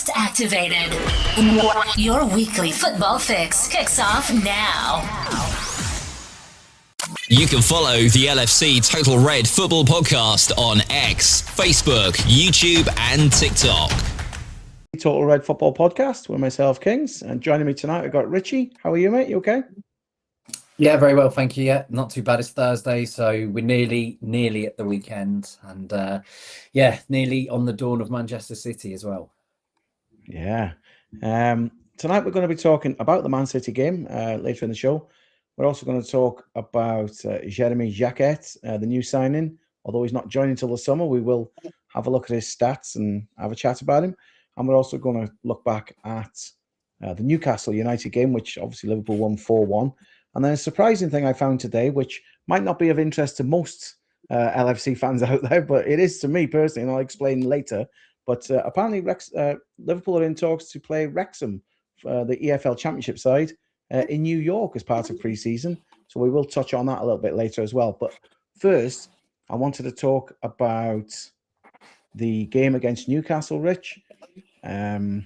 just activated. Your weekly football fix kicks off now. You can follow the LFC Total Red Football Podcast on X, Facebook, YouTube and TikTok. Total Red Football Podcast with myself, Kings, and joining me tonight I've got Ritchie. How are you, mate? You okay? Yeah, very well, thank you. Yeah, not too bad. It's Thursday, so we're nearly at the weekend, and nearly on the dawn of Manchester City as well. Yeah. Tonight we're going to be talking about the Man City game later in the show. We're also going to talk about Jérémy Jacquet, the new signing. Although he's not joining till the summer, we will have a look at his stats and have a chat about him. And we're also going to look back at the Newcastle United game, which obviously Liverpool won 4-1. And then a surprising thing I found today, which might not be of interest to most LFC fans out there, but it is to me personally, and I'll explain later. But apparently Liverpool are in talks to play Wrexham, the EFL Championship side, in New York as part of pre-season. So we will touch on that a little bit later as well. But first, I wanted to talk about the game against Newcastle, Rich. A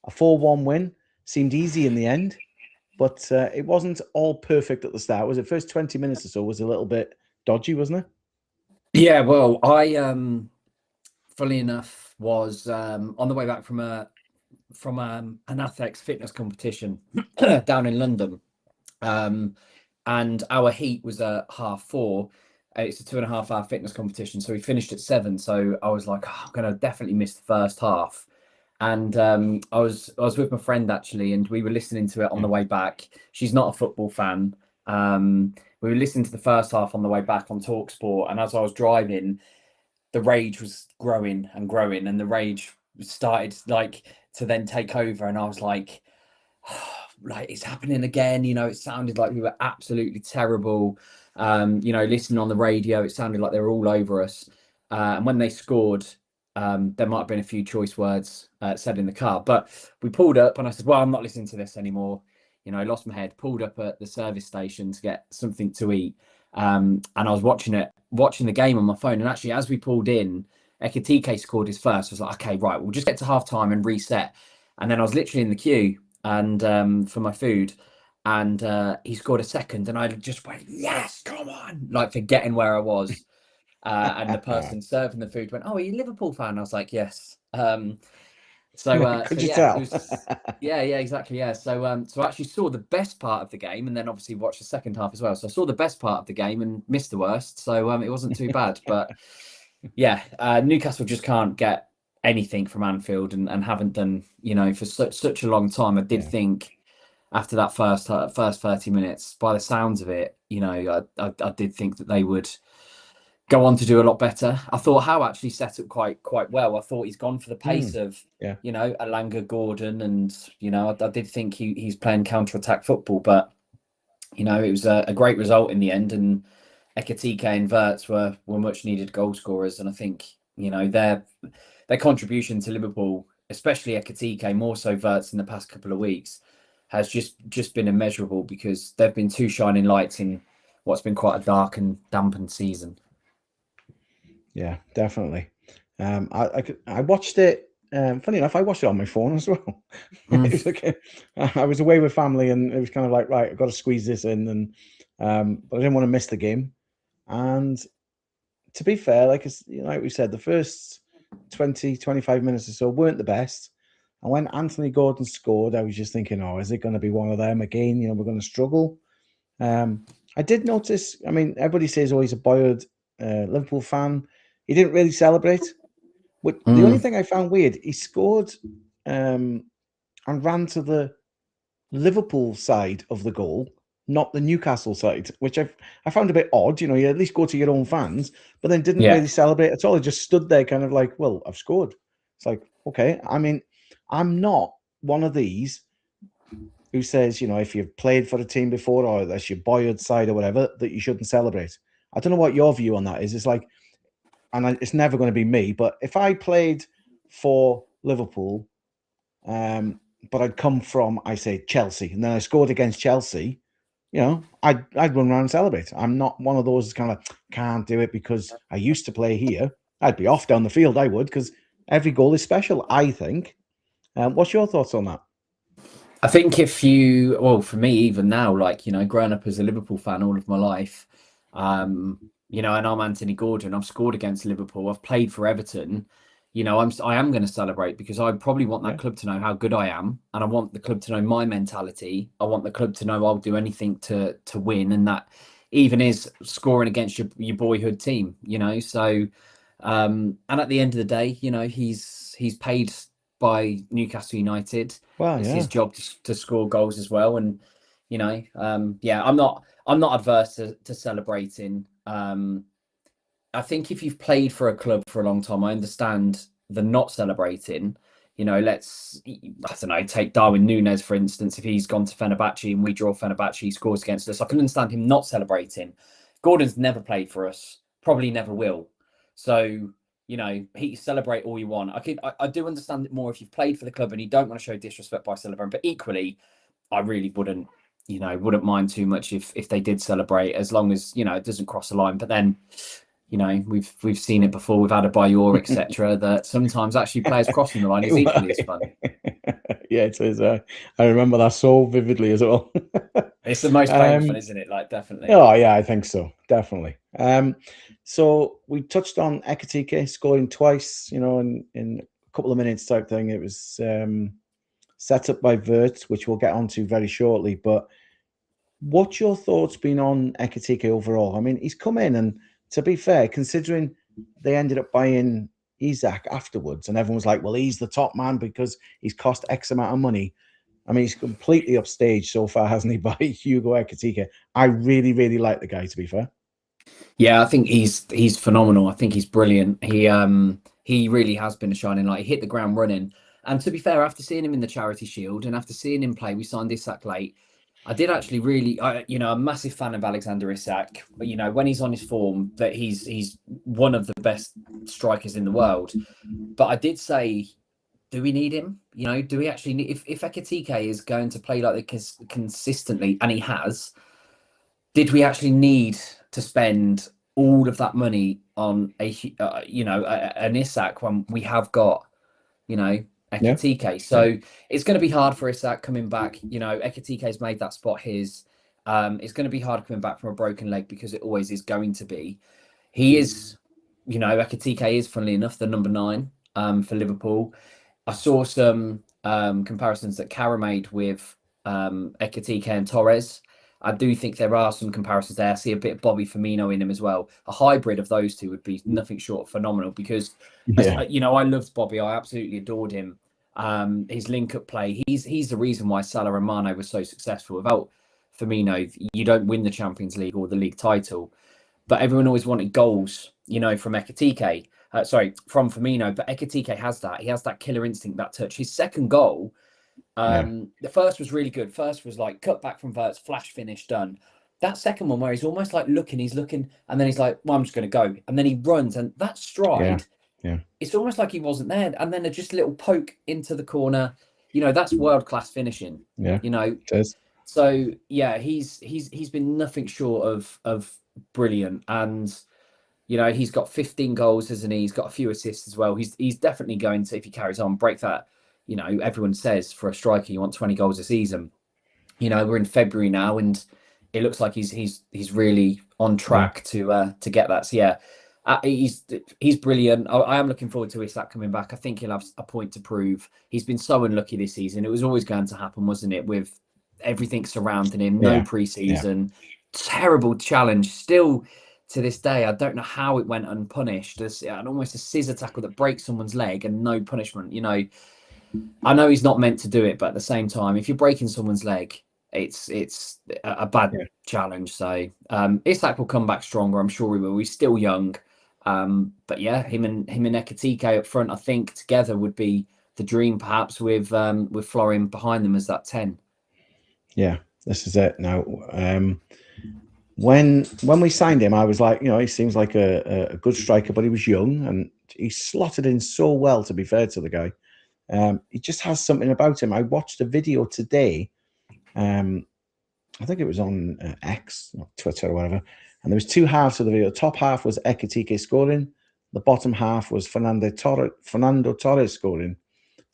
4-1 win. Seemed easy in the end, but it wasn't all perfect at the start. Was it? First 20 minutes or so was a little bit dodgy, wasn't it? Yeah, well, I, funnily enough, was on the way back from an athletics fitness competition down in London, and our heat was at 4:30. It's a 2.5 hour fitness competition, so we finished at 7. So I was like, I'm gonna definitely miss the first half. And I was with my friend actually, and we were listening to it on the way back. She's not a football fan. We were listening to the first half on the way back on TalkSport, and as I was driving, the rage was growing and growing, and the rage started to then take over, and I was like, it's happening again. It sounded like we were absolutely terrible. Listening on the radio, it sounded like they were all over us. And when they scored, there might have been a few choice words said in the car, but we pulled up and I said, well, I'm not listening to this anymore. I lost my head, pulled up at the service station to get something to eat. And I was watching the game on my phone. And actually, as we pulled in, Ekitike scored his first. I was like, okay, right, we'll just get to half time and reset. And then I was literally in the queue and for my food, and he scored a second, and I just went, yes, come on, forgetting where I was. And the person serving the food went, oh, are you a Liverpool fan? I was like, yes. Could you tell? Yeah, exactly. Yeah. So I actually saw the best part of the game, and then obviously watched the second half as well. So I saw the best part of the game and missed the worst. So it wasn't too bad. But yeah, Newcastle just can't get anything from Anfield, and haven't done, for such a long time. I did think after that first 30 minutes, by the sounds of it, I did think that they would go on to do a lot better. I thought Howe actually set up quite well. I thought he's gone for the pace of, Alanga, Gordon, and, I did think he's playing counter-attack football, but, it was a great result in the end, and Ekitike and Wirtz were much needed goal scorers, and I think, their contribution to Liverpool, especially Ekitike, more so Wirtz in the past couple of weeks, has just been immeasurable, because they've been two shining lights in what's been quite a dark and dampened season. Yeah, definitely. I watched it. Funny enough, I watched it on my phone as well. It was I was away with family, and it was kind of like, right, I've got to squeeze this in, and but I didn't want to miss the game. And to be fair, like we said, the first 20, 25 minutes or so weren't the best. And when Anthony Gordon scored, I was just thinking, oh, is it going to be one of them again? We're going to struggle. I did notice, everybody says, oh, he's a bored Liverpool fan. He didn't really celebrate. But the only thing I found weird, he scored and ran to the Liverpool side of the goal, not the Newcastle side, which I found a bit odd. You at least go to your own fans, but then didn't really celebrate at all. He just stood there kind of like, well, I've scored. It's like, okay. I'm not one of these who says, if you've played for a team before, or that's your boyhood side or whatever, that you shouldn't celebrate. I don't know what your view on that is. It's like, it's never going to be me, but if I played for Liverpool, but I'd come from, I say, Chelsea, and then I scored against Chelsea, I'd run around and celebrate. I'm not one of those kind of, can't do it because I used to play here. I'd be off down the field, I would, because every goal is special, I think. What's your thoughts on that? I think for me, even now, like, growing up as a Liverpool fan all of my life, and I'm Anthony Gordon, I've scored against Liverpool, I've played for Everton, I am going to celebrate because I probably want that club to know how good I am. And I want the club to know my mentality. I want the club to know I'll do anything to win. And that even is scoring against your boyhood team, so, and at the end of the day, he's paid by Newcastle United. Well, it's his job to score goals as well. And I'm not adverse to celebrating. I think if you've played for a club for a long time, I understand the not celebrating. I don't know, take Darwin Núñez, for instance. If he's gone to Fenerbahce and we draw Fenerbahce, he scores against us, I can understand him not celebrating. Gordon's never played for us, probably never will. So, he celebrate all you want. I do understand it more if you've played for the club and you don't want to show disrespect by celebrating. But equally, I really wouldn't mind too much if they did celebrate, as long as, it doesn't cross the line. But then, we've seen it before. We've had a Bayor, etc. That sometimes actually players crossing the line is equally as fun. Yeah, it is. I remember that so vividly as well. It's the most painful, isn't it? Like, definitely. Oh yeah, I think so. Definitely. So we touched on Ekitike scoring twice. In a couple of minutes type thing. It was set up by Wirtz, which we'll get onto very shortly. But what's your thoughts been on Ekitike overall? I mean, he's come in and, to be fair, considering they ended up buying Isak afterwards, and everyone was like, well, he's the top man because he's cost X amount of money. I mean, he's completely upstaged so far, hasn't he, by Hugo Ekitike? I really, really like the guy, to be fair. Yeah, I think he's phenomenal. I think he's brilliant. He really has been a shining light. He hit the ground running. And to be fair, after seeing him in the Charity Shield and after seeing him play, we signed Isak late. I did actually really, I'm a massive fan of Alexander Isak. But, when he's on his form, that he's one of the best strikers in the world. But I did say, do we need him? Do we actually need, if Ekitike is going to play like this consistently, and he has, did we actually need to spend all of that money on an Isak when we have got, Ekitike? Yeah. So it's going to be hard for Isak coming back. Ekitike's made that spot his. It's going to be hard coming back from a broken leg, because it always is going to be. He is, Ekitike is, funnily enough, the number 9 for Liverpool. I saw some comparisons that Cara made with Ekitike and Torres. I do think there are some comparisons there. I see a bit of Bobby Firmino in him as well. A hybrid of those two would be nothing short of phenomenal, because, I loved Bobby. I absolutely adored him. His link-up play. He's the reason why Salah and Mane was so successful. Without Firmino, you don't win the Champions League or the league title. But everyone always wanted goals, from Ekitike. From Firmino. But Ekitike has that. He has that killer instinct, that touch. His second goal, the first was really good. First was like cut back from Wirtz, flash finish, done. That second one where he's almost like he's looking, and then he's like, well, I'm just going to go. And then he runs, and that stride, it's almost like he wasn't there. And then just a little poke into the corner, that's world-class finishing. Yeah, it is. So yeah, he's been nothing short of brilliant. And he's got 15 goals, hasn't he? He's got a few assists as well. He's definitely going to, if he carries on, break that. Everyone says for a striker you want 20 goals a season. We're in February now, and it looks like he's really on track to get that. So yeah, he's brilliant. I am looking forward to Isak coming back. I think he'll have a point to prove. He's been so unlucky this season. It was always going to happen, wasn't it? With everything surrounding him, no pre-season, terrible challenge. Still to this day, I don't know how it went unpunished. There's almost a scissor tackle that breaks someone's leg and no punishment. I know he's not meant to do it, but at the same time, if you're breaking someone's leg, it's a bad challenge. So Isak will come back stronger. I'm sure he will. He's still young. But yeah, him and Ekitike up front, I think together would be the dream, perhaps with Florian behind them as that 10. Yeah, this is it. Now, when we signed him, I was like, he seems like a good striker, but he was young and he slotted in so well, to be fair to the guy. He just has something about him. I watched a video today. I think it was on X, or Twitter or whatever. And there was 2 halves of the video. The top half was Ekitike scoring. The bottom half was Fernando Torres scoring.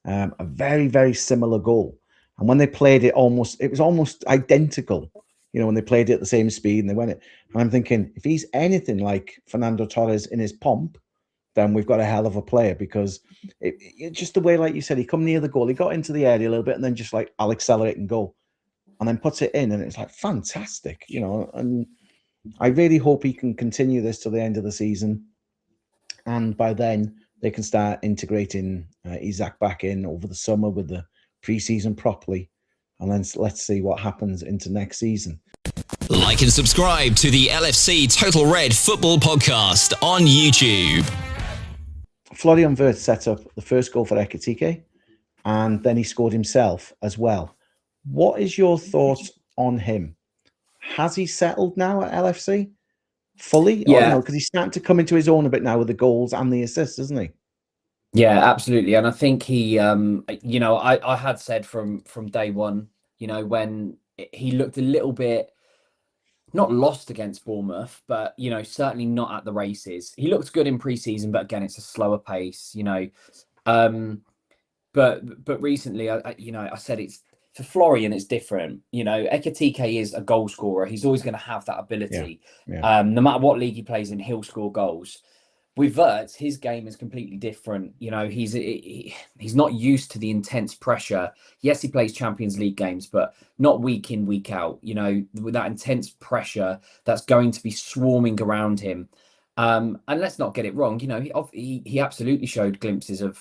a very, very similar goal. And when they played it was almost identical, when they played it at the same speed and they went it. And I'm thinking, if he's anything like Fernando Torres in his pomp, then we've got a hell of a player, because it just the way, like you said, he come near the goal, he got into the area a little bit and then just like, I'll accelerate and go. And then puts it in, and it's like fantastic, and I really hope he can continue this to the end of the season. And by then they can start integrating Isaac back in over the summer with the pre-season properly. And then let's see what happens into next season. Like and subscribe to the LFC Total Red Football Podcast on YouTube. Florian Wirtz set up the first goal for Ekitike, and then he scored himself as well. What is your thoughts on him? Has he settled now at LFC fully? Yeah, because he's starting to come into his own a bit now with the goals and the assists, isn't he? Yeah, absolutely. And I think he, I had said from day one, when he looked a little bit not lost against Bournemouth, but, certainly not at the races. He looked good in pre-season, but again, it's a slower pace, But recently, I said it's for Florian, it's different. Ekitike is a goal scorer. He's always going to have that ability. Yeah. No matter what league he plays in, he'll score goals. With Wirtz, his game is completely different. He's not used to the intense pressure. Yes, he plays Champions League games, but not week in, week out. With that intense pressure that's going to be swarming around him. And let's not get it wrong. He absolutely showed glimpses of,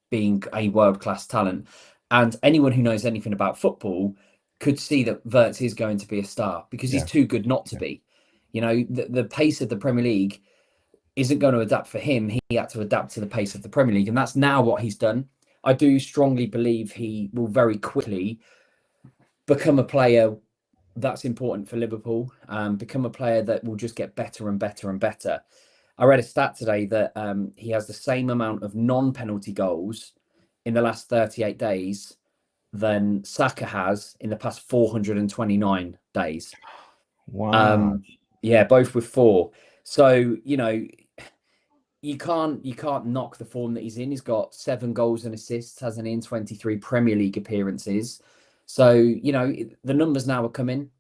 being a world-class talent. And anyone who knows anything about football could see that Wirtz is going to be a star, because he's too good not to be. The pace of the Premier League isn't going to adapt for him. He had to adapt to the pace of the Premier League, and that's now what he's done. I do strongly believe he will very quickly become a player that's important for Liverpool, become a player that will just get better and better and better. I read a stat today that he has the same amount of non-penalty goals in the last 38 days than Saka has in the past 429 days. Wow. Both with 4. So, you can't knock the form that he's in. He's got 7 goals and assists, hasn't he, in 23 Premier League appearances. So, the numbers now are coming.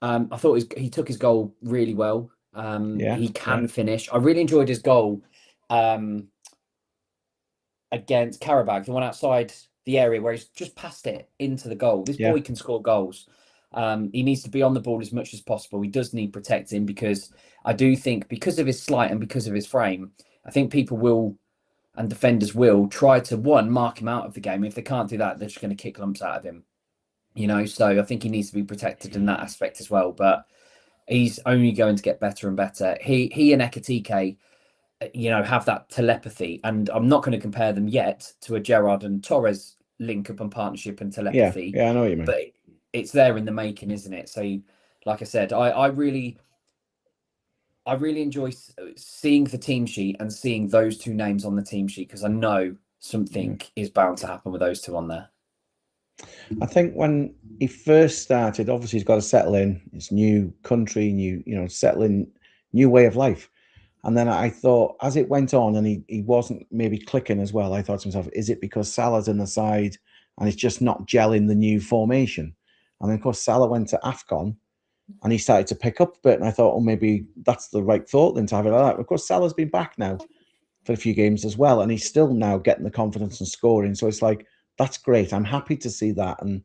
I thought he took his goal really well. He can finish. I really enjoyed his goal against Karabakh, the one outside the area where he's just passed it into the goal. This boy can score goals. He needs to be on the ball as much as possible. He does need protecting, because I do think, because of his slight and because of his frame, I think people will, and defenders will, try to, mark him out of the game. If they can't do that, they're just going to kick lumps out of him. So I think he needs to be protected in that aspect as well. But he's only going to get better and better. He and Ekitike, have that telepathy. And I'm not going to compare them yet to a Gerrard and Torres link up and partnership and telepathy. Yeah, I know what you mean. But it's there in the making, isn't it? So, like I said, I really enjoy seeing the team sheet and seeing those 2 names on the team sheet, because I know something is bound to happen with those 2 on there. I think when he first started, obviously he's got to settle in. It's new country, settle in, new way of life. And then I thought, as it went on and he wasn't maybe clicking as well, I thought to myself, is it because Salah's in the side and it's just not gelling the new formation? And then, of course, Salah went to AFCON and he started to pick up a bit. And I thought, maybe that's the right thought then to have it like that. Of course, Salah's been back now for a few games as well. And he's still now getting the confidence and scoring. So it's like, that's great. I'm happy to see that. And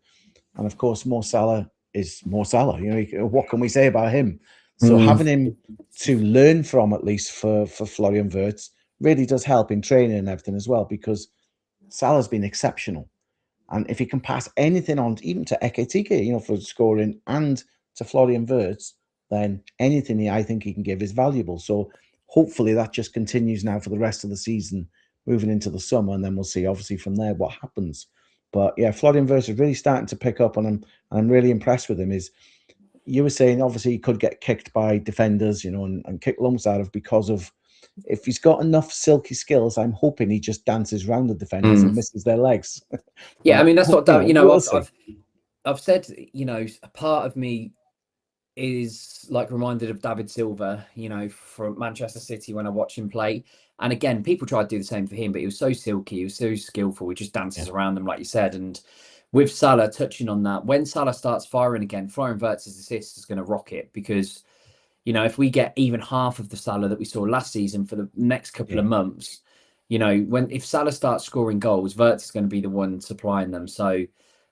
of course, more Salah is more Salah. What can we say about him? So having him to learn from, at least for Florian Wirtz, really does help in training and everything as well, because Salah's been exceptional. And if he can pass anything on, even to Ekitike, for scoring, and to Florian Wirtz, then anything I think he can give is valuable. So hopefully that just continues now for the rest of the season, moving into the summer, and then we'll see, obviously, from there what happens. But yeah, Florian Wirtz is really starting to pick up, and I'm really impressed with him. You were saying, obviously, he could get kicked by defenders, and kick lumps out of, because of, if he's got enough silky skills, I'm hoping he just dances around the defenders and misses their legs. Yeah, I mean, that's what, we'll I've said, a part of me is like reminded of David Silva, from Manchester City when I watch him play. And again, people try to do the same for him, but he was so silky, he was so skillful, he just dances around them, like you said. And with Salah, touching on that, when Salah starts firing again, Florian Wirtz's assist is going to rocket, because, if we get even half of the Salah that we saw last season for the next couple of months, if Salah starts scoring goals, Wirtz is going to be the one supplying them. So,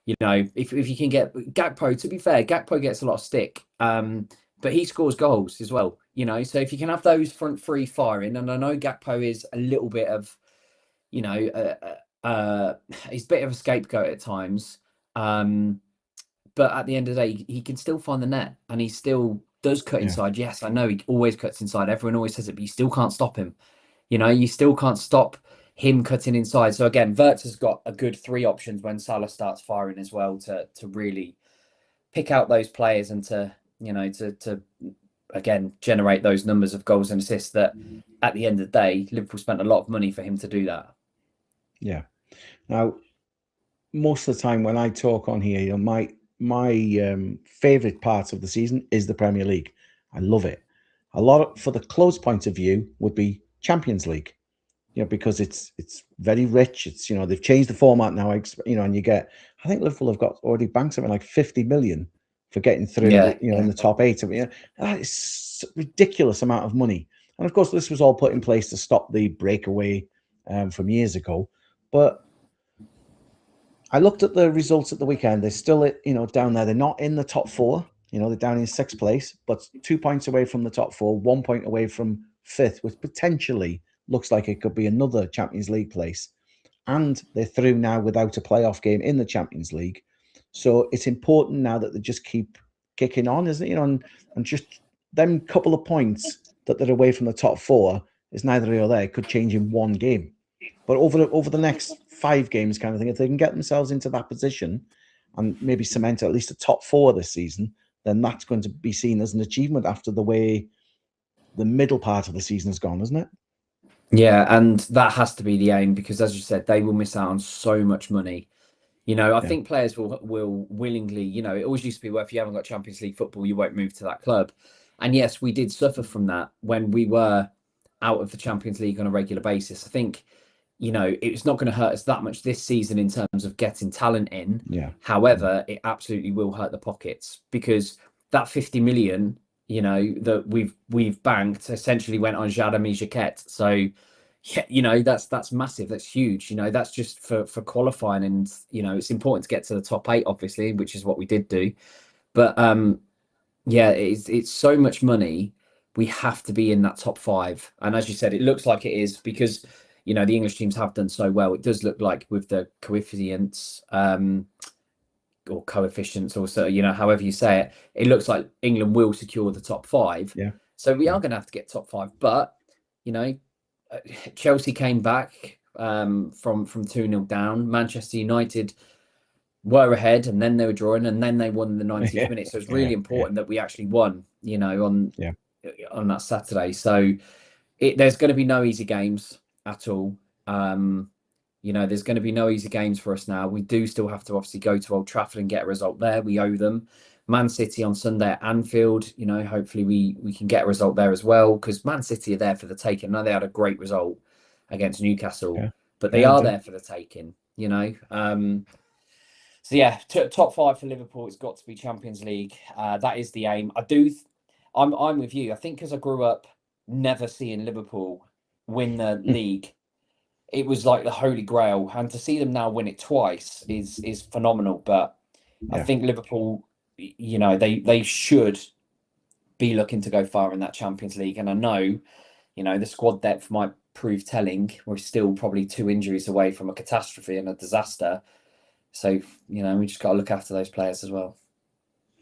if you can get Gakpo, to be fair, Gakpo gets a lot of stick, but he scores goals as well, so if you can have those front three firing, and I know Gakpo is a little bit of, he's a bit of a scapegoat at times, but at the end of the day, he can still find the net, and he still does cut inside. Yes, I know he always cuts inside. Everyone always says it, but you still can't stop him. You still can't stop him cutting inside. So again, Wirtz has got a good 3 options when Salah starts firing as well, to really pick out those players and to again generate those numbers of goals and assists that at the end of the day, Liverpool spent a lot of money for him to do that. Yeah. Now, most of the time when I talk on here, my favorite part of the season is the Premier League. I love it. For the close point of view would be Champions League. Because it's very rich. It's, they've changed the format now, and you get, I think Liverpool have got already banked something like 50 million for getting through, in the top 8. That is a ridiculous amount of money. And of course, this was all put in place to stop the breakaway from years ago. But I looked at the results at the weekend. They're still, down there. They're not in the top 4. They're down in 6th place, but 2 points away from the top 4, 1 point away from 5th, which potentially looks like it could be another Champions League place. And they're through now without a playoff game in the Champions League. So it's important now that they just keep kicking on, isn't it? And just them couple of points that they're away from the top 4 is neither here or there. It could change in one game. But over the next 5 games kind of thing, if they can get themselves into that position and maybe cement at least a top 4 this season, then that's going to be seen as an achievement after the way the middle part of the season has gone, isn't it? Yeah, and that has to be the aim, because as you said, they will miss out on so much money. I think players will willingly, it always used to be, well, if you haven't got Champions League football, you won't move to that club. And yes, we did suffer from that when we were out of the Champions League on a regular basis. I think, it's not going to hurt us that much this season in terms of getting talent in. Yeah. However, it absolutely will hurt the pockets, because that 50 million, that we've banked essentially went on Jérémy Jacquet. So, yeah, that's massive. That's huge. That's just for qualifying, and it's important to get to the top 8, obviously, which is what we did do. But yeah, it's so much money. We have to be in that top 5, and as you said, it looks like it is, because the English teams have done so well. It does look like with the coefficients, or coefficients, or so, however you say it, it looks like England will secure the top 5. Yeah. So we are going to have to get top 5. But Chelsea came back from 2-0 down. Manchester United were ahead, and then they were drawing, and then they won the 90th minute. So it's really important that we actually won, on that Saturday. So there's going to be no easy games at all. There's going to be no easy games for us now. We do still have to obviously go to Old Trafford and get a result there. We owe them. Man City on Sunday at Anfield, hopefully we can get a result there as well, because Man City are there for the taking. I know they had a great result against Newcastle, but they are there for the taking, So yeah, top 5 for Liverpool. It's got to be Champions League. That is the aim. I'm with you. I think because I grew up never seeing Liverpool win the league, it was like the holy grail, and to see them now win it twice is phenomenal. But I think Liverpool, they should be looking to go far in that Champions League. And I know, the squad depth might prove telling. We're still probably 2 injuries away from a catastrophe and a disaster. So, we just got to look after those players as well.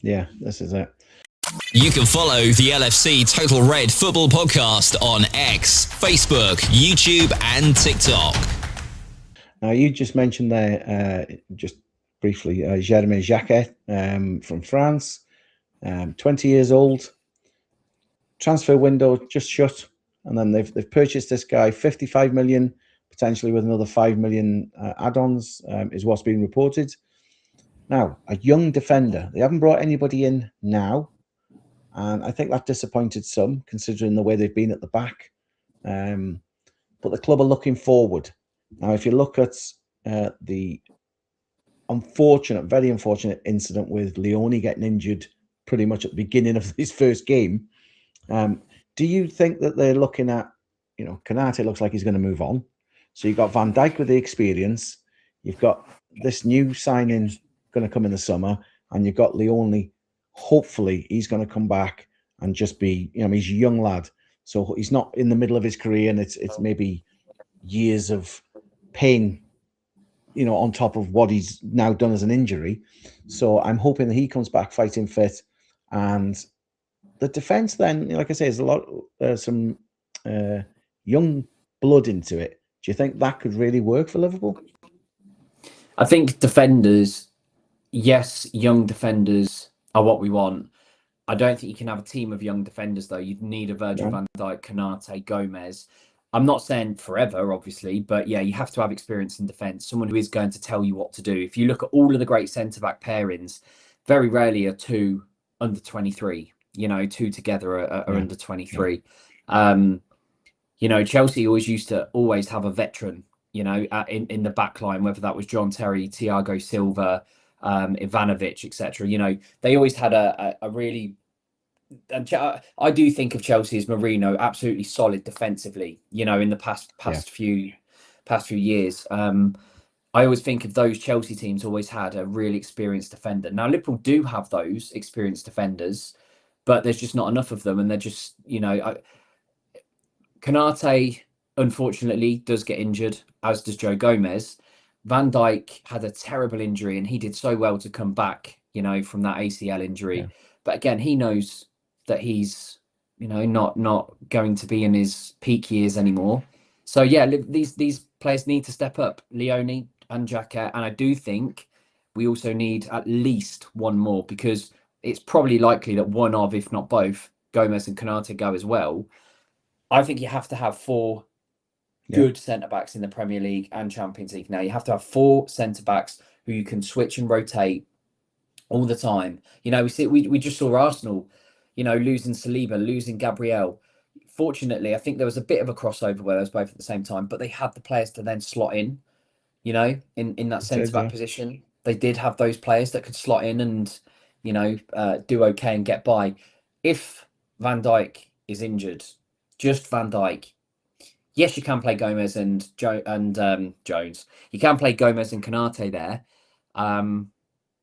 Yeah, this is it. You can follow the LFC Total Red Football Podcast on X, Facebook, YouTube and TikTok. Now, you just mentioned there, just briefly, Jérémy Jacquet from France, 20 years old. Transfer window just shut, and then they've purchased this guy, 55 million, potentially with another 5 million add-ons, is what's being reported. Now, a young defender. They haven't brought anybody in now, And I think that disappointed some, considering the way they've been at the back. But the club are looking forward. Now, if you look at the very unfortunate incident with Leone getting injured pretty much at the beginning of his first game, do you think that they're looking at, Konate looks like he's going to move on. So you've got Van Dijk with the experience. You've got this new signing going to come in the summer, and you've got Leone. Hopefully, he's going to come back and just be, he's a young lad. So he's not in the middle of his career, and it's maybe years of pain, on top of what he's now done as an injury. So I'm hoping that he comes back fighting fit. And the defence then, like I say, there's a lot, some young blood into it. Do you think that could really work for Liverpool? I think defenders, yes, young defenders are what we want. I don't think you can have a team of young defenders, though. You'd need a Virgil van Dijk, Konate, Gomez. I'm not saying forever, obviously, but yeah, you have to have experience in defence, someone who is going to tell you what to do. If you look at all of the great centre-back pairings, very rarely are two under 23. Two together are under 23. Chelsea always have a veteran, in the back line, whether that was John Terry, Thiago Silva, Ivanovic, etc. They always had a really, and I do think of Chelsea as Mourinho, absolutely solid defensively. In the past few years, I always think of those Chelsea teams always had a really experienced defender. Now Liverpool do have those experienced defenders, but there's just not enough of them, and they're just, Konate unfortunately does get injured, as does Joe Gomez. Van Dijk had a terrible injury, and he did so well to come back, from that ACL injury. Yeah. But again, he knows that he's, not going to be in his peak years anymore. So yeah, these players need to step up, Leone and Jacquet, and I do think we also need at least one more, because it's probably likely that one of, if not both, Gomez and Konate go as well. I think you have to have four good centre-backs in the Premier League and Champions League. Now, you have to have four centre-backs who you can switch and rotate all the time. We just saw Arsenal, losing Saliba, losing Gabriel. Fortunately, I think there was a bit of a crossover where they was both at the same time, but they had the players to then slot in, in that centre-back position. They did have those players that could slot in and, do okay and get by. If Van Dijk is injured, just Van Dijk, yes, you can play Gomez and Jones. You can play Gomez and Konate there.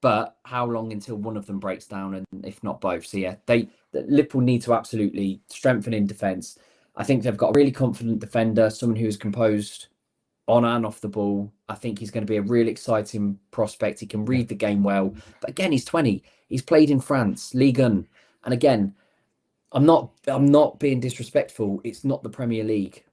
But how long until one of them breaks down, and if not both? So yeah, Liverpool need to absolutely strengthen in defence. I think they've got a really confident defender, someone who is composed on and off the ball. I think he's going to be a really exciting prospect. He can read the game well. But again, he's 20. He's played in France, Ligue 1. And again, I'm not being disrespectful. It's not the Premier League.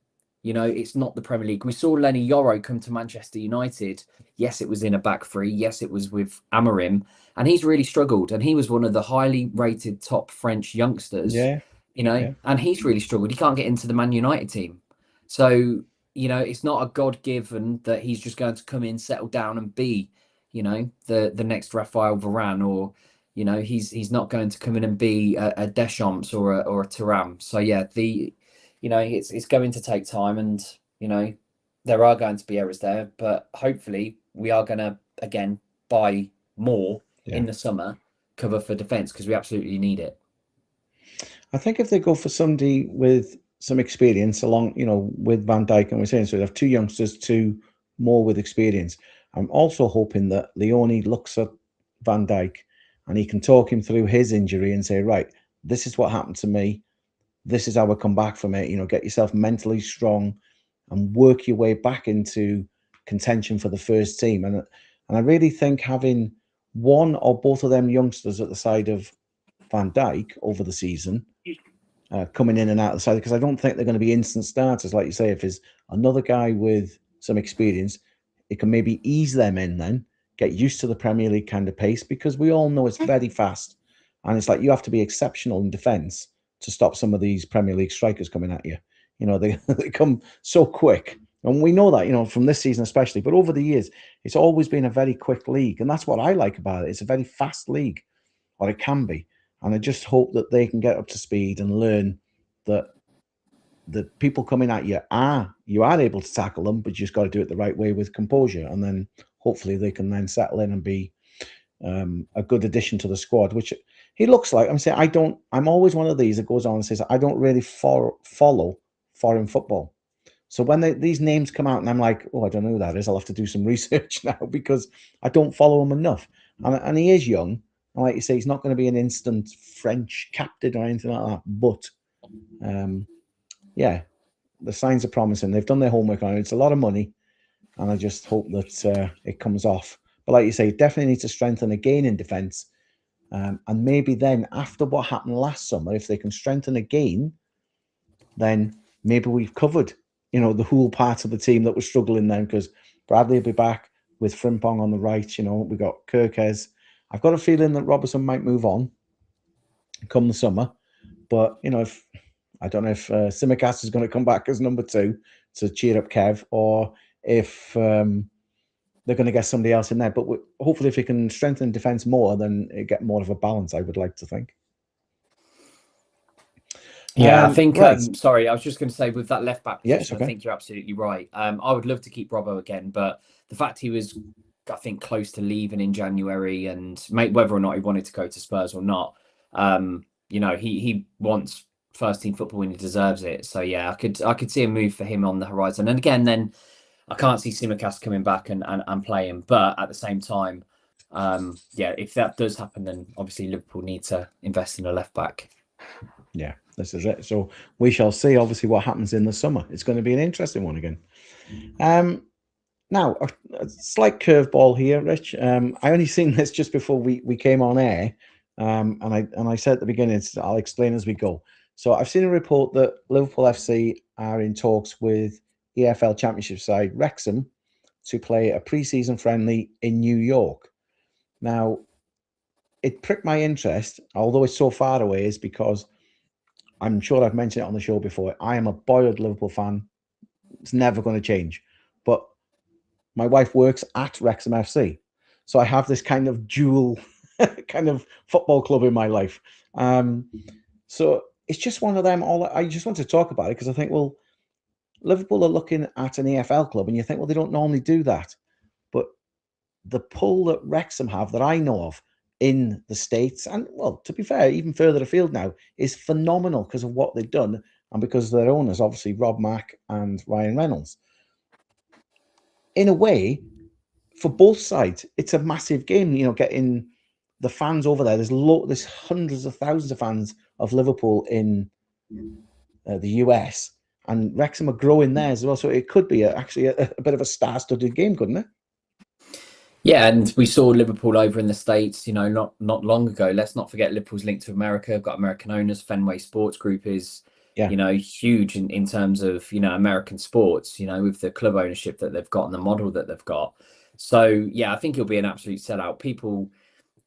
It's not the Premier League. We saw Lenny Yoro come to Manchester United. Yes, it was in a back three. Yes, it was with Amorim. And he's really struggled. And he was one of the highly rated top French youngsters. And he's really struggled. He can't get into the Man United team. So, it's not a God-given that he's just going to come in, settle down and be, the next Raphael Varane, or, he's not going to come in and be a Deschamps or a Thuram. So, yeah, it's going to take time, and, there are going to be errors there, but hopefully we are going to, again, buy more in the summer cover for defence, because we absolutely need it. I think if they go for somebody with some experience along, with Van Dijk, and we're saying, so they have two youngsters, two more with experience. I'm also hoping that Leone looks at Van Dijk and he can talk him through his injury and say, right, this is what happened to me. This is how I come back from it. Get yourself mentally strong and work your way back into contention for the first team. And I really think having one or both of them youngsters at the side of Van Dijk over the season, coming in and out of the side, because I don't think they're going to be instant starters. Like you say, if there's another guy with some experience, it can maybe ease them in then, get used to the Premier League kind of pace, because we all know it's very fast. And it's like you have to be exceptional in defence to stop some of these Premier League strikers coming at you. They come so quick. And we know that, from this season especially. But over the years, it's always been a very quick league. And that's what I like about it. It's a very fast league, or it can be. And I just hope that they can get up to speed and learn that the people coming at you are able to tackle them, but you just got to do it the right way with composure. And then hopefully they can then settle in and be a good addition to the squad, which he looks like. I'm always one of these that goes on and says, I don't really follow foreign football. So when these names come out and I'm like, oh, I don't know who that is, I'll have to do some research now because I don't follow him enough. And he is young. And like you say, he's not going to be an instant French captain or anything like that. But yeah, the signs are promising. They've done their homework on it. It's a lot of money. And I just hope that it comes off. But like you say, definitely need to strengthen again in defence. And maybe then after what happened last summer, if they can strengthen again, then maybe we've covered, the whole part of the team that was struggling then, because Bradley will be back with Frimpong on the right. We got Kirkes. I've got a feeling that Robertson might move on come the summer. But, I don't know if Simicast is going to come back as number 2 to cheer up Kev, or if they're going to get somebody else in there. But hopefully if we can strengthen defence more, then it get more of a balance, I would like to think. Yeah, I think, right. Sorry, I was just going to say with that left back position, okay. I think you're absolutely right. I would love to keep Robbo again, but the fact he was, I think, close to leaving in January, and whether or not he wanted to go to Spurs or not, he wants first team football when he deserves it. So yeah, I could see a move for him on the horizon. And again, then I can't see Simicast coming back and playing, but at the same time, if that does happen, then obviously Liverpool need to invest in a left back. Yeah, this is it. So we shall see, obviously, what happens in the summer. It's going to be an interesting one again. Now, a slight curveball here, Rich. I only seen this just before we came on air, and I said at the beginning, I'll explain as we go. So I've seen a report that Liverpool FC are in talks with EFL Championship side Wrexham to play a pre-season friendly in New York. Now, it pricked my interest, although it's so far away, is because I'm sure I've mentioned it on the show before. I am a boiled Liverpool fan. It's never going to change. But my wife works at Wrexham FC. So I have this kind of dual kind of football club in my life. So it's just one of them. I just want to talk about it because I think, well, Liverpool are looking at an EFL club and you think, well, they don't normally do that. But the pull that Wrexham have that I know of in the States, and well, to be fair, even further afield now, is phenomenal because of what they've done and because of their owners, obviously Rob Mac and Ryan Reynolds. In a way, for both sides, it's a massive game, getting the fans over there. There's hundreds of thousands of fans of Liverpool in the US, and Wrexham are growing there as well. So it could be actually a bit of a star-studded game, couldn't it? Yeah, and we saw Liverpool over in the States, not long ago. Let's not forget Liverpool's linked to America. Got American owners. Fenway Sports Group is, huge in terms of, American sports, with the club ownership that they've got and the model that they've got. So, yeah, I think it'll be an absolute sellout. People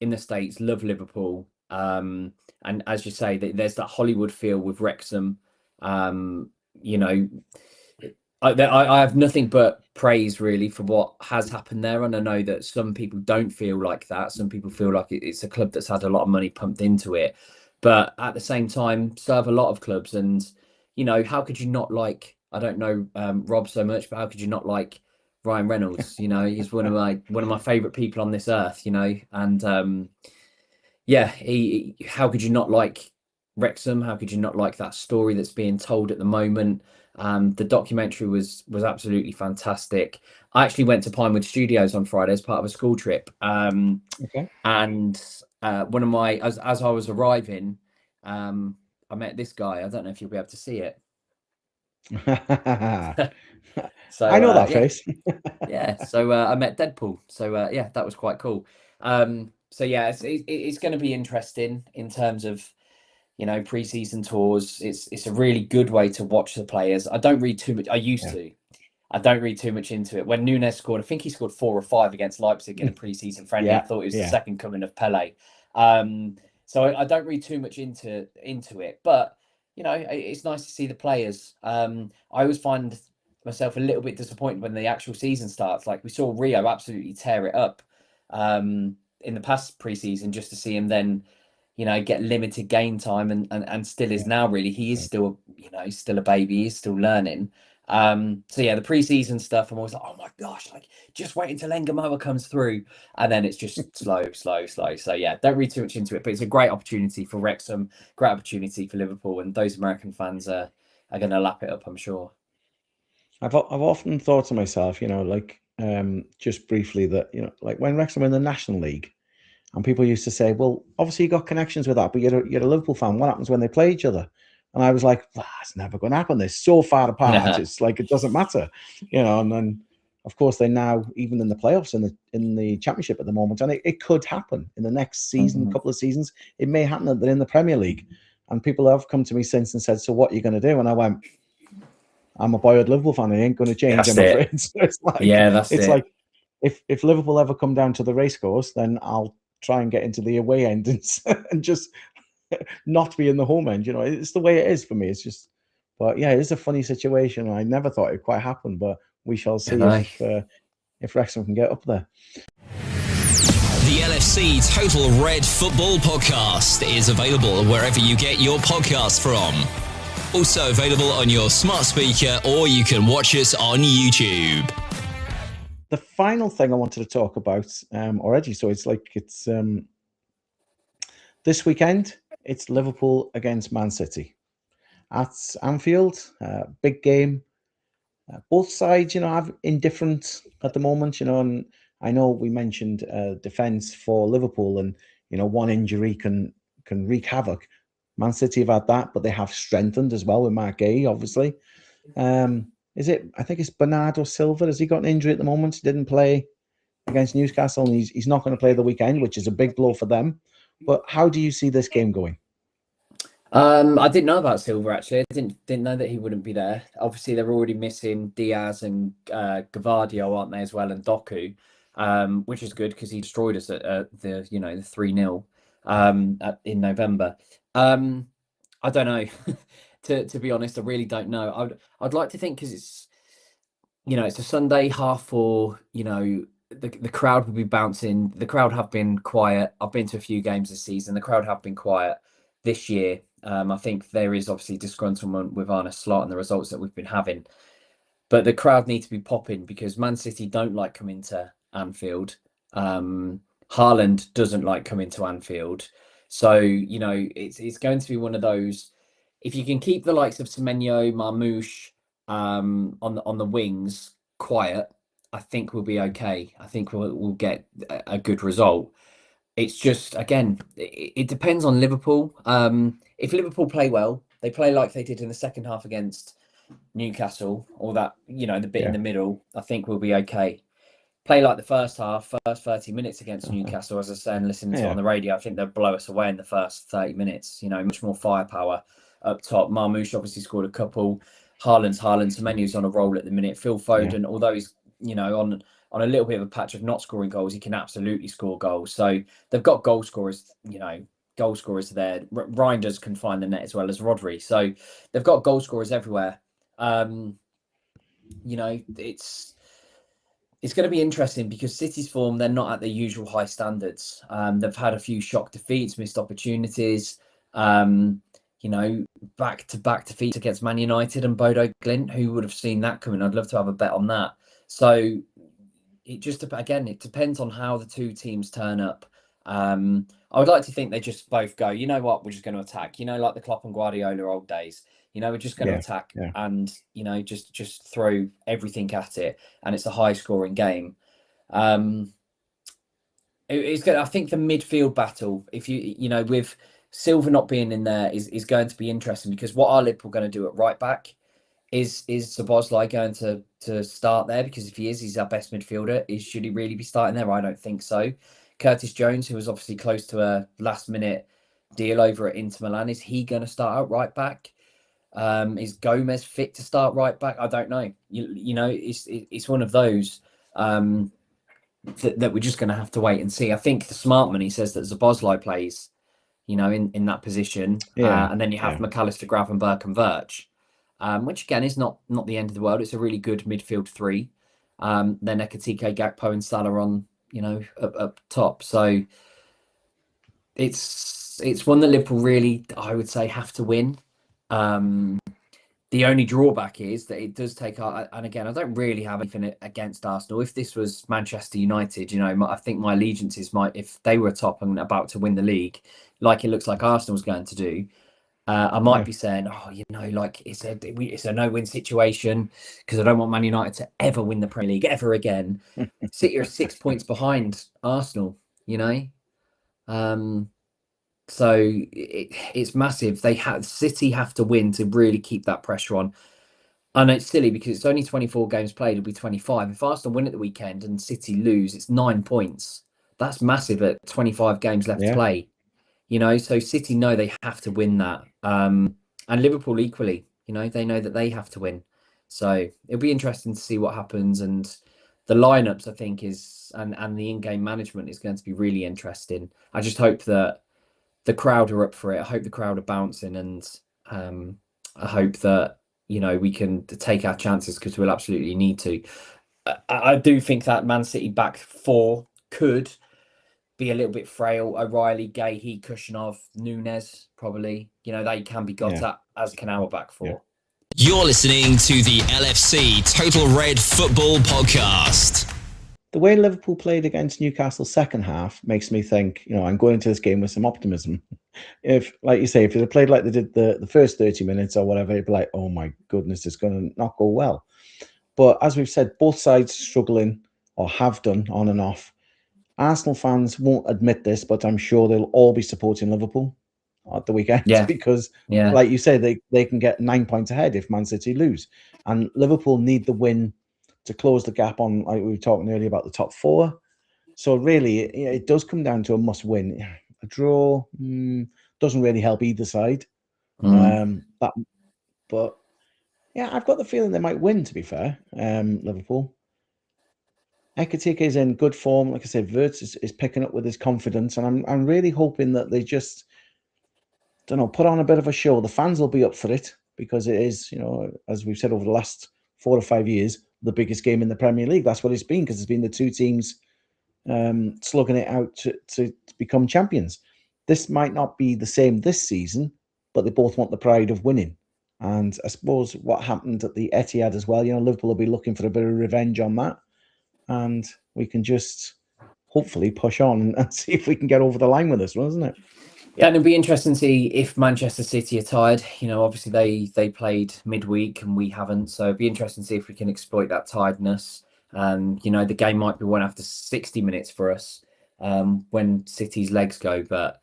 in the States love Liverpool. And as you say, there's that Hollywood feel with Wrexham. I have nothing but praise really for what has happened there, and I know that some people don't feel like that. Some people feel like it's a club that's had a lot of money pumped into it, but at the same time serve a lot of clubs. And how could you not like, I don't know Rob so much, but how could you not like Ryan Reynolds? He's one of my favorite people on this earth, and how could you not like Wrexham? How could you not like that story that's being told at the moment? The documentary was absolutely fantastic. I actually went to Pinewood Studios on Friday as part of a school trip. Okay. And one of my, as I was arriving, I met this guy. I don't know if you'll be able to see it. So I know that face. So I met Deadpool. So that was quite cool. So yeah, it's going to be interesting in terms of pre-season tours. It's a really good way to watch the players. I don't read too much. I don't read too much into it. When Nunes scored, I think he scored 4 or 5 against Leipzig in a pre-season friendly. I thought it was the second coming of Pele. So I don't read too much into it, but it's nice to see the players. I always find myself a little bit disappointed when the actual season starts. Like we saw Rio absolutely tear it up in the past pre-season, just to see him then get limited game time and still is now. Really, he is still, he's still a baby, he's still learning. So yeah, the preseason stuff, I'm always like, oh my gosh, like just wait until Engamoa comes through, and then it's just slow. So yeah, don't read too much into it, but it's a great opportunity for Wrexham, great opportunity for Liverpool, and those American fans are going to lap it up, I'm sure. I've often thought to myself, just briefly that, like when Wrexham were in the National League, and people used to say, well, obviously you got connections with that, but you're a Liverpool fan. What happens when they play each other? And I was like, it's never going to happen. They're so far apart. It's like, it doesn't matter, and then of course they're now even in the playoffs in the Championship at the moment. And it could happen in the next season, couple of seasons. It may happen that they're in the Premier League. And people have come to me since and said, so what are you going to do? And I went, I'm a boyhood Liverpool fan. I ain't going to change, I'm afraid. So it's like, like if Liverpool ever come down to the racecourse, then I'll try and get into the away end and just not be in the home end. It's the way it is for me. It's just, but yeah, it's a funny situation. I never thought it'd quite happen, but we shall see if Wrexham can get up there. The LFC Total Red Football Podcast is available wherever you get your podcasts from. Also available on your smart speaker, or you can watch us on YouTube. The final thing I wanted to talk about already, so it's this weekend, it's Liverpool against Man City at Anfield. Big game. Both sides, have indifferent at the moment, and I know we mentioned defence for Liverpool, and one injury can wreak havoc. Man City have had that, but they have strengthened as well with Mark Gay, obviously. I think it's Bernardo Silva. Has he got an injury at the moment? He didn't play against Newcastle, and he's not going to play the weekend, which is a big blow for them. But how do you see this game going? I didn't know about Silva, actually. I didn't know that he wouldn't be there. Obviously, they're already missing Diaz and Gavadio, aren't they, as well, and Doku, which is good because he destroyed us at the 3-0 in November. I don't know. To be honest, I really don't know. I'd like to think, because it's it's a Sunday, 4:30. The crowd will be bouncing. The crowd have been quiet. I've been to a few games this season. The crowd have been quiet this year. I think there is obviously disgruntlement with Arne Slot and the results that we've been having, but the crowd need to be popping because Man City don't like coming to Anfield. Haaland doesn't like coming to Anfield, so it's going to be one of those. If you can keep the likes of Semenyo, Marmoush on the wings quiet, I think we'll be okay. I think we'll get a good result. It's just, again, it depends on Liverpool. If Liverpool play well, they play like they did in the second half against Newcastle, or that, the bit in the middle, I think we'll be okay. Play like the first 30 minutes against Newcastle, as I was saying, listening to it on the radio, I think they'll blow us away in the first 30 minutes. Much more firepower up top. Marmoush obviously scored a couple. Haaland, Semenyo's on a roll at the minute. Phil Foden, although he's on a little bit of a patch of not scoring goals, he can absolutely score goals. So they've got goal scorers there. Reinders can find the net as well as Rodri. So they've got goal scorers everywhere. It's going to be interesting because City's form, they're not at their usual high standards. They've had a few shock defeats, missed opportunities. Back-to-back defeats against Man United and Bodo Glimt. Who would have seen that coming? I'd love to have a bet on that. So it depends on how the two teams turn up. I would like to think they just both go, you know what, we're just going to attack. Like the Klopp and Guardiola old days. We're just going to attack and, just throw everything at it. And it's a high-scoring game. It's good. I think the midfield battle, if with Silva not being in there, is going to be interesting, because what are Liverpool going to do at right back? Is Szoboszlai going to start there? Because if he is, he's our best midfielder. Should he really be starting there? I don't think so. Curtis Jones, who was obviously close to a last-minute deal over at Inter Milan, is he going to start out right back? Is Gomez fit to start right back? I don't know. It's one of those that we're just going to have to wait and see. I think the smart money says that Szoboszlai plays, in that position, and then you have McAllister, Gravenberch, and Wirtz. Which again is not the end of the world. It's a really good midfield three. Then Ekitike, Gakpo, and Salah on, up top. So it's it's one that Liverpool really, I would say, have to win. The only drawback is that it does take, and again, I don't really have anything against Arsenal. If this was Manchester United, I think my allegiances might, if they were top and about to win the league, like it looks like Arsenal's going to do, I might be saying, like it's a no-win situation because I don't want Man United to ever win the Premier League ever again. City are 6 points behind Arsenal, So it's massive. City have to win to really keep that pressure on. And it's silly because it's only 24 games played. It'll be 25. If Arsenal win at the weekend and City lose, it's 9 points. That's massive at 25 games left to play. So City know they have to win that. And Liverpool equally, they know that they have to win. So it'll be interesting to see what happens. And the lineups, I think, and the in-game management is going to be really interesting. I just hope that the crowd are up for it. I hope the crowd are bouncing, and I hope that we can take our chances because we'll absolutely need to. I do think that Man City back four could be a little bit frail. O'Reilly, Gahey, Kushinov, Nunes, probably. They can be got at, as can our back four. Yeah. You're listening to the LFC Total Red Football Podcast. The way Liverpool played against Newcastle second half makes me think, I'm going into this game with some optimism. If, like you say, if it had played like they did the first 30 minutes or whatever, it'd be like, oh my goodness, it's going to not go well. But as we've said, both sides struggling or have done on and off. Arsenal fans won't admit this, but I'm sure they'll all be supporting Liverpool at the weekend because, like you say, they can get 9 points ahead if Man City lose. And Liverpool need the win to close the gap on, like we were talking earlier about the top four. So really, it does come down to a must win. A draw doesn't really help either side. But yeah, I've got the feeling they might win, to be fair, Liverpool. Ekitike is in good form. Like I said, Wirtz is picking up with his confidence, and I'm really hoping that they just, put on a bit of a show. The fans will be up for it because it is, as we've said over the last 4 or 5 years, the biggest game in the Premier League. That's what it's been, because it's been the two teams slugging it out to become champions. This might not be the same this season, but they both want the pride of winning. And I suppose what happened at the Etihad as well, Liverpool will be looking for a bit of revenge on that. And we can just hopefully push on and see if we can get over the line with this one, isn't it? Yeah, and it'll be interesting to see if Manchester City are tired. Obviously they played midweek and we haven't, so it'll be interesting to see if we can exploit that tiredness. The game might be won after 60 minutes for us when City's legs go, but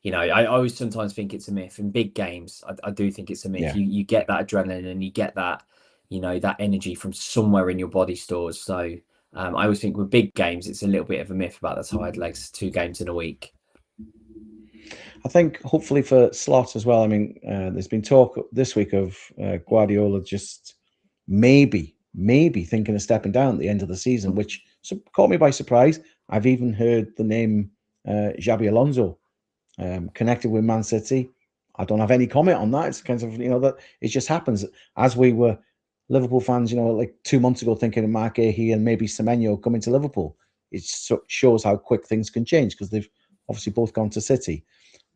I always sometimes think it's a myth. In big games, I do think it's a myth. Yeah. You get that adrenaline and you get that, that energy from somewhere in your body stores. So I always think with big games, it's a little bit of a myth about the tired legs, 2 games in a week. I think hopefully for Slot as well. I mean, there's been talk this week of Guardiola just maybe thinking of stepping down at the end of the season, which caught me by surprise. I've even heard the name Xabi Alonso connected with Man City. I don't have any comment on that. It's kind of, that it just happens. As we were Liverpool fans, like 2 months ago, thinking of Mark Gahey and maybe Semenyo coming to Liverpool. It shows how quick things can change because they've obviously both gone to City.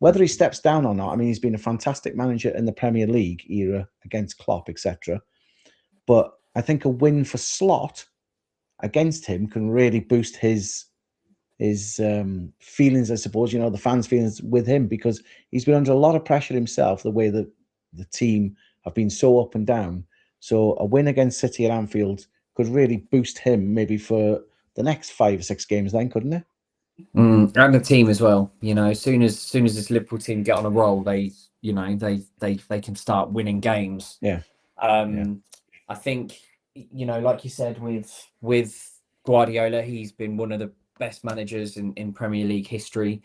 Whether he steps down or not, I mean, he's been a fantastic manager in the Premier League era against Klopp, etc. But I think a win for Slot against him can really boost his feelings, I suppose, the fans' feelings with him, because he's been under a lot of pressure himself, the way that the team have been so up and down. So a win against City at Anfield could really boost him maybe for the next 5 or 6 games then, couldn't it? And the team as well. As soon as this Liverpool team get on a roll, they can start winning games. I think, like you said, with Guardiola, he's been one of the best managers in Premier League history.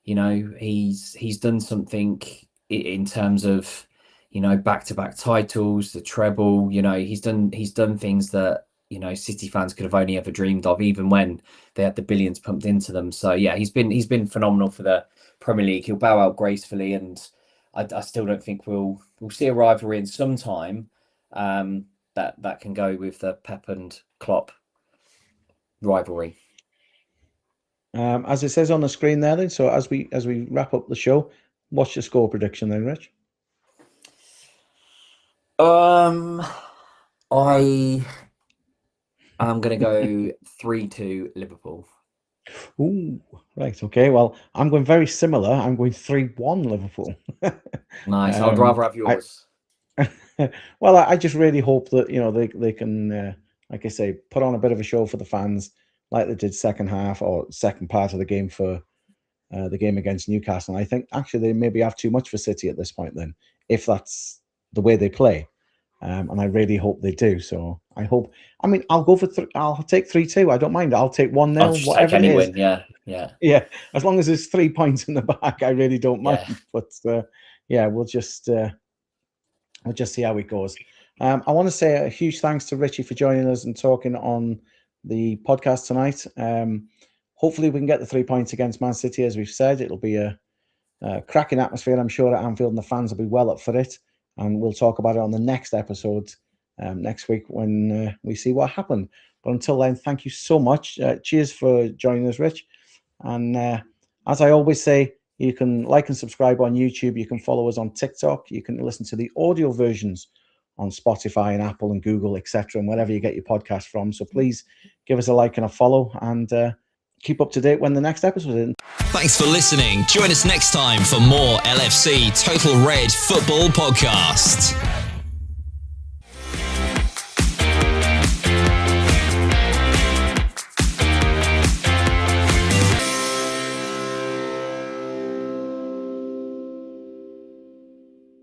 He's done something in terms of back-to-back titles, the treble. He's done things that City fans could have only ever dreamed of, even when they had the billions pumped into them. So yeah, he's been phenomenal for the Premier League. He'll bow out gracefully, and I still don't think we'll see a rivalry in some time that can go with the Pep and Klopp rivalry. As it says on the screen there, then. So as we wrap up the show, what's your score prediction then, Rich? I am going to go 3-2 Liverpool. Ooh, right. Okay. Well, I'm going very similar. I'm going 3-1 Liverpool. Nice. I'd rather have yours. Well, I just really hope that, they can, like I say, put on a bit of a show for the fans, like they did second half or second part of the game for the game against Newcastle. And I think actually they maybe have too much for City at this point then, if that's the way they play. And I really hope they do. So I hope. I mean, I'll go for. I'll take 3-2. I don't mind. I'll take 1-0. Whatever it is. Win. Yeah. As long as there's 3 points in the bag, I really don't mind. Yeah. But we'll just see how it goes. I want to say a huge thanks to Ritchie for joining us and talking on the podcast tonight. Hopefully, we can get the 3 points against Man City, as we've said. It'll be a cracking atmosphere, I'm sure, at Anfield, and the fans will be well up for it. And we'll talk about it on the next episode next week when we see what happened. But until then, thank you so much. Cheers for joining us, Rich. And as I always say, you can like and subscribe on YouTube. You can follow us on TikTok. You can listen to the audio versions on Spotify and Apple and Google, etc., and wherever you get your podcast from. So please give us a like and a follow, and keep up to date when the next episode is in. Thanks for listening. Join us next time for more LFC Total Red Football Podcast.